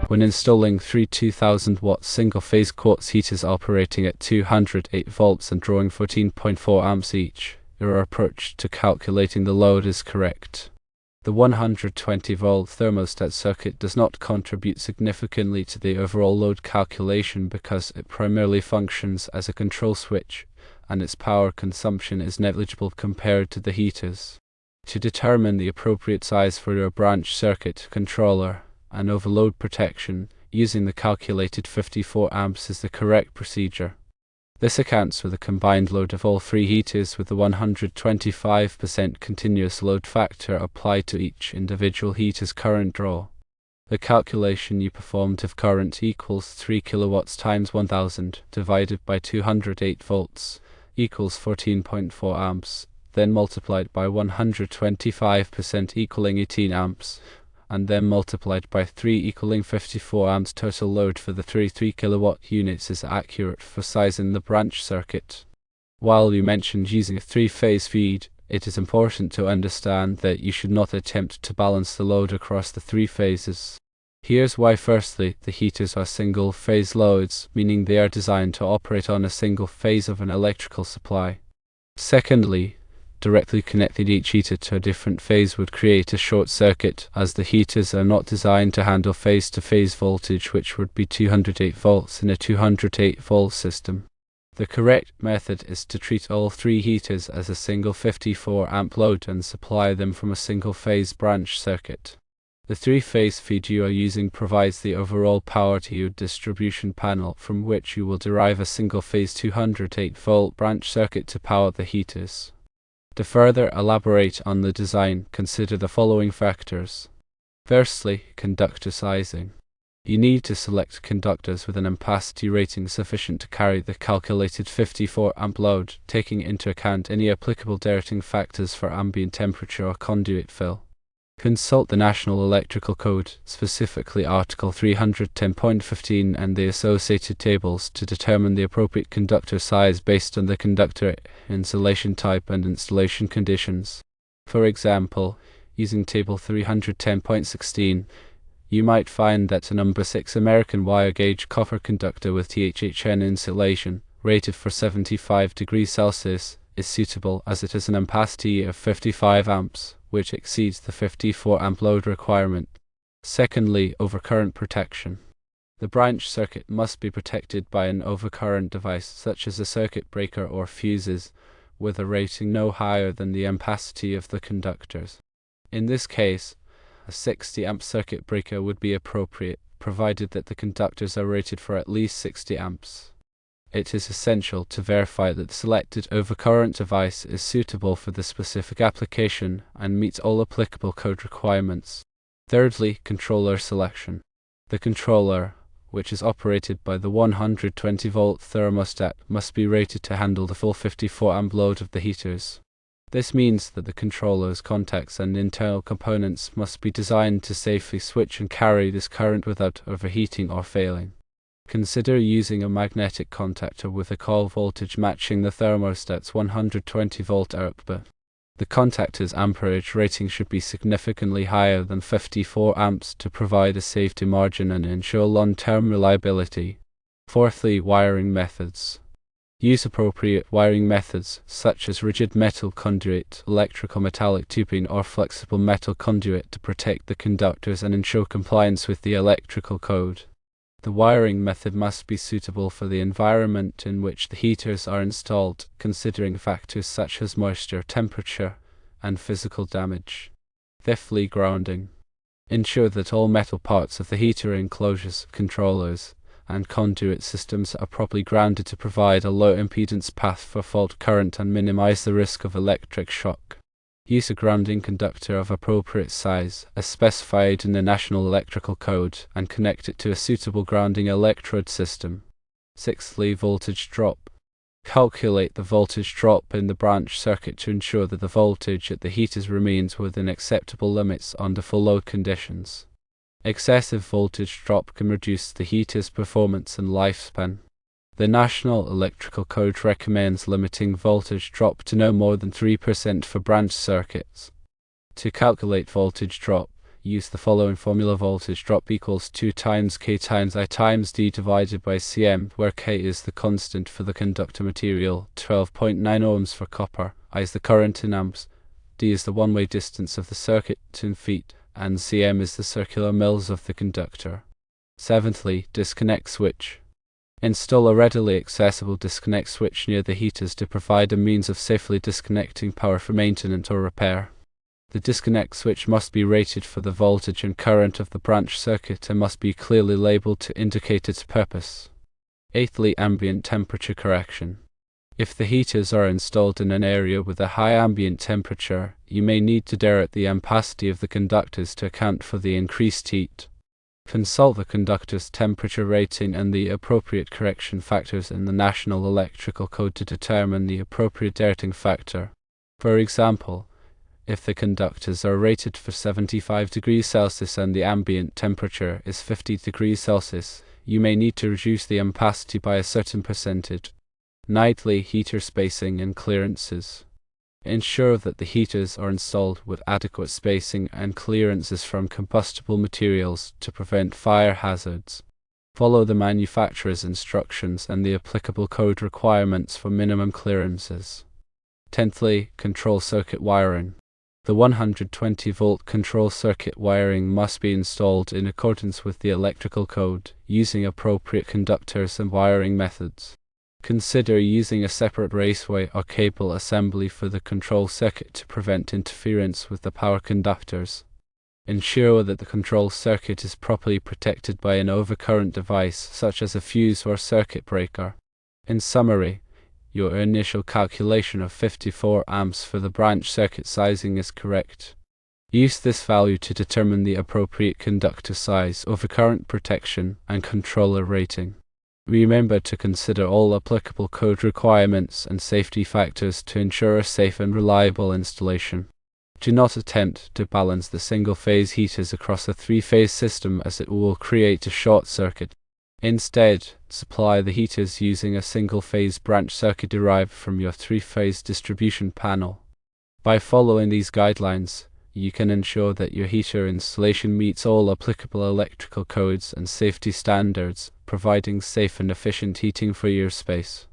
When installing three 2000-watt single-phase quartz heaters operating at 208 volts and drawing 14.4 amps each, your approach to calculating the load is correct. The 120-volt thermostat circuit does not contribute significantly to the overall load calculation because it primarily functions as a control switch, and its power consumption is negligible compared to the heaters. To determine the appropriate size for your branch circuit controller and overload protection, using the calculated 54 amps is the correct procedure. This accounts for the combined load of all three heaters with the 125% continuous load factor applied to each individual heater's current draw. The calculation you performed of current equals 3 kilowatts times 1000 divided by 208 volts equals 14.4 amps, then multiplied by 125% equaling 18 amps, and then multiplied by 3 equaling 54 amps. Total load for the 3 kilowatt units is accurate for sizing the branch circuit. While you mentioned using a 3-phase feed, it is important to understand that you should not attempt to balance the load across the 3 phases. Here's why. Firstly, the heaters are single-phase loads, meaning they are designed to operate on a single phase of an electrical supply. Secondly, directly connecting each heater to a different phase would create a short circuit, as the heaters are not designed to handle phase-to-phase voltage, which would be 208 volts in a 208 volt system. The correct method is to treat all three heaters as a single 54 amp load and supply them from a single phase branch circuit. The 3-phase feed you are using provides the overall power to your distribution panel, from which you will derive a single phase 208 volt branch circuit to power the heaters. To further elaborate on the design, consider the following factors. Firstly, conductor sizing. You need to select conductors with an ampacity rating sufficient to carry the calculated 54 amp load, taking into account any applicable dating factors for ambient temperature or conduit fill. Consult the National Electrical Code, specifically Article 310.15 and the associated tables, to determine the appropriate conductor size based on the conductor insulation type and installation conditions. For example, using Table 310.16, you might find that a number 6 American wire gauge copper conductor with THHN insulation, rated for 75 degrees Celsius, is suitable as it has an ampacity of 55 amps, which exceeds the 54 amp load requirement. Secondly, overcurrent protection. The branch circuit must be protected by an overcurrent device such as a circuit breaker or fuses, with a rating no higher than the ampacity of the conductors. In this case, a 60 amp circuit breaker would be appropriate, provided that the conductors are rated for at least 60 amps. It is essential to verify that the selected overcurrent device is suitable for the specific application and meets all applicable code requirements. Thirdly, controller selection. The controller, which is operated by the 120-volt thermostat, must be rated to handle the full 54 amp load of the heaters. This means that the controller's contacts and internal components must be designed to safely switch and carry this current without overheating or failing. Consider using a magnetic contactor with a coil voltage matching the thermostat's 120-volt output. The contactor's amperage rating should be significantly higher than 54 amps to provide a safety margin and ensure long-term reliability. Fourthly, wiring methods. Use appropriate wiring methods such as rigid metal conduit, electrical metallic tubing, or flexible metal conduit to protect the conductors and ensure compliance with the electrical code. The wiring method must be suitable for the environment in which the heaters are installed, considering factors such as moisture, temperature, and physical damage. Fifthly, grounding. Ensure that all metal parts of the heater enclosures, controllers, and conduit systems are properly grounded to provide a low impedance path for fault current and minimize the risk of electric shock. Use a grounding conductor of appropriate size, as specified in the National Electrical Code, and connect it to a suitable grounding electrode system. Sixthly, voltage drop. Calculate the voltage drop in the branch circuit to ensure that the voltage at the heaters remains within acceptable limits under full load conditions. Excessive voltage drop can reduce the heater's performance and lifespan. The National Electrical Code recommends limiting voltage drop to no more than 3% for branch circuits. To calculate voltage drop, use the following formula: voltage drop equals 2 times K times I times D divided by Cm, where K is the constant for the conductor material, 12.9 ohms for copper, I is the current in amps, D is the one-way distance of the circuit in feet, and Cm is the circular mils of the conductor. Seventhly, disconnect switch. Install a readily accessible disconnect switch near the heaters to provide a means of safely disconnecting power for maintenance or repair. The disconnect switch must be rated for the voltage and current of the branch circuit and must be clearly labeled to indicate its purpose. Eighthly, ambient temperature correction. If the heaters are installed in an area with a high ambient temperature, you may need to direct the ampacity of the conductors to account for the increased heat. Consult the conductor's temperature rating and the appropriate correction factors in the National Electrical Code to determine the appropriate directing factor. For example, if the conductors are rated for 75 degrees Celsius and the ambient temperature is 50 degrees Celsius, you may need to reduce the ampacity by a certain percentage. Ninthly, heater spacing and clearances. Ensure that the heaters are installed with adequate spacing and clearances from combustible materials to prevent fire hazards. Follow the manufacturer's instructions and the applicable code requirements for minimum clearances. Tenthly, control circuit wiring. The 120-volt control circuit wiring must be installed in accordance with the electrical code, using appropriate conductors and wiring methods. Consider using a separate raceway or cable assembly for the control circuit to prevent interference with the power conductors. Ensure that the control circuit is properly protected by an overcurrent device such as a fuse or circuit breaker. In summary, your initial calculation of 54 amps for the branch circuit sizing is correct. Use this value to determine the appropriate conductor size, overcurrent protection, and controller rating. Remember to consider all applicable code requirements and safety factors to ensure a safe and reliable installation. Do not attempt to balance the single-phase heaters across a three-phase system, as it will create a short circuit. Instead, supply the heaters using a single-phase branch circuit derived from your three-phase distribution panel. By following these guidelines, you can ensure that your heater installation meets all applicable electrical codes and safety standards, providing safe and efficient heating for your space.